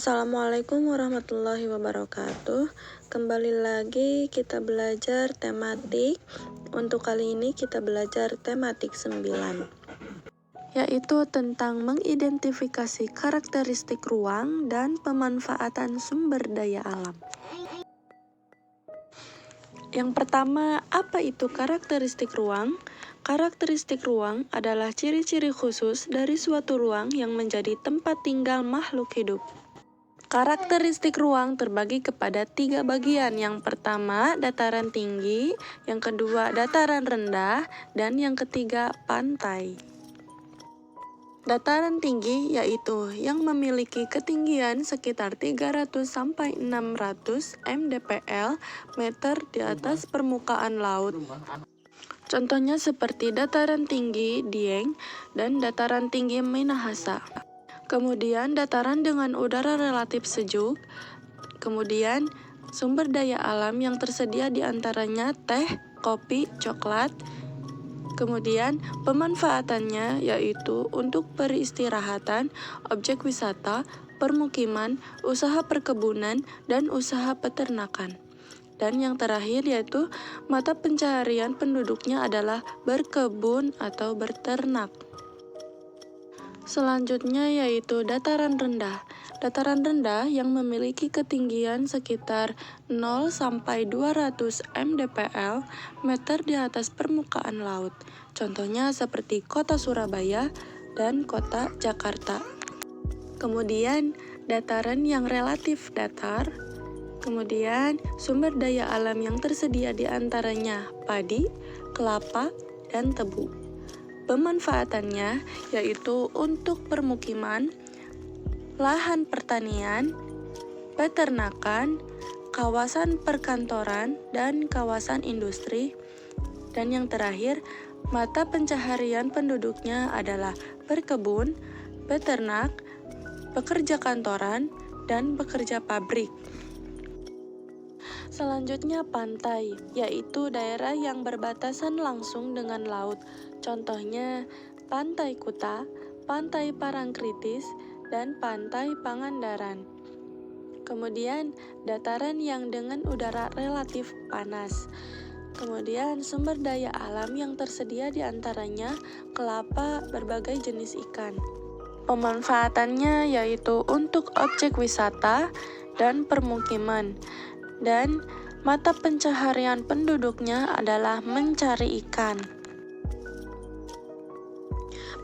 Assalamualaikum warahmatullahi wabarakatuh. Kembali lagi kita belajar tematik. Untuk kali ini kita belajar tematik 9, yaitu tentang mengidentifikasi karakteristik ruang dan pemanfaatan sumber daya alam. Yang pertama, apa itu karakteristik ruang? Karakteristik ruang adalah ciri-ciri khusus dari suatu ruang yang menjadi tempat tinggal makhluk hidup. Karakteristik ruang terbagi kepada 3 bagian. Yang pertama, dataran tinggi, yang kedua, dataran rendah, dan yang ketiga, pantai. Dataran tinggi yaitu yang memiliki ketinggian sekitar 300 sampai 600 mdpl meter di atas permukaan laut. Contohnya seperti dataran tinggi Dieng dan dataran tinggi Minahasa. Kemudian dataran dengan udara relatif sejuk. Kemudian sumber daya alam yang tersedia di antaranya teh, kopi, coklat. Kemudian pemanfaatannya yaitu untuk peristirahatan, objek wisata, permukiman, usaha perkebunan, dan usaha peternakan. Dan yang terakhir yaitu mata pencaharian penduduknya adalah berkebun atau berternak. Selanjutnya yaitu dataran rendah. Dataran rendah yang memiliki ketinggian sekitar 0 sampai 200 mdpl meter di atas permukaan laut. Contohnya seperti kota Surabaya dan kota Jakarta. Kemudian dataran yang relatif datar. Kemudian sumber daya alam yang tersedia di antaranya padi, kelapa, dan tebu. Pemanfaatannya yaitu untuk permukiman, lahan pertanian, peternakan, kawasan perkantoran, dan kawasan industri. Dan yang terakhir, mata pencaharian penduduknya adalah berkebun, peternak, pekerja kantoran, dan pekerja pabrik. Selanjutnya pantai, yaitu daerah yang berbatasan langsung dengan laut. Contohnya Pantai Kuta, Pantai Parangkritis, dan Pantai Pangandaran. Kemudian dataran yang dengan udara relatif panas. Kemudian sumber daya alam yang tersedia di antaranya kelapa, berbagai jenis ikan. Pemanfaatannya yaitu untuk objek wisata dan permukiman. Dan mata pencaharian penduduknya adalah mencari ikan.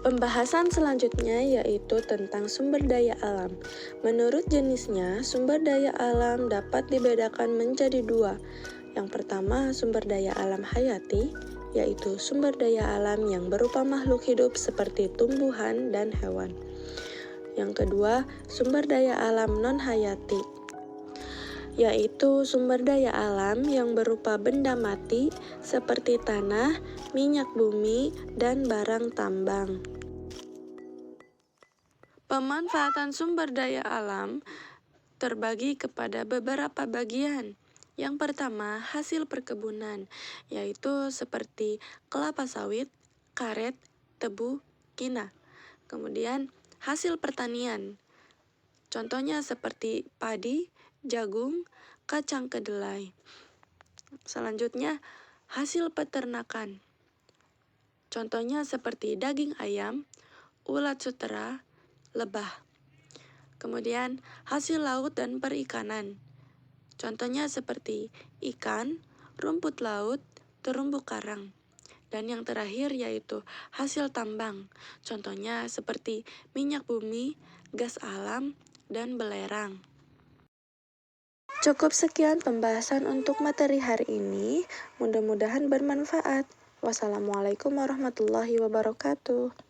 Pembahasan selanjutnya yaitu tentang sumber daya alam. Menurut jenisnya, sumber daya alam dapat dibedakan menjadi 2. Yang pertama, sumber daya alam hayati, yaitu sumber daya alam yang berupa makhluk hidup seperti tumbuhan dan hewan. Yang kedua, sumber daya alam non-hayati, yaitu sumber daya alam yang berupa benda mati seperti tanah, minyak bumi, dan barang tambang. Pemanfaatan sumber daya alam terbagi kepada beberapa bagian. Yang pertama, hasil perkebunan, yaitu seperti kelapa sawit, karet, tebu, kina. Kemudian, hasil pertanian, contohnya seperti padi, jagung, kacang kedelai. Selanjutnya, hasil peternakan. Contohnya seperti daging ayam, ulat sutera, lebah. Kemudian, hasil laut dan perikanan. Contohnya seperti ikan, rumput laut, terumbu karang. Dan yang terakhir yaitu hasil tambang. Contohnya seperti minyak bumi, gas alam, dan belerang. Cukup sekian pembahasan untuk materi hari ini. Mudah-mudahan bermanfaat. Wassalamualaikum warahmatullahi wabarakatuh.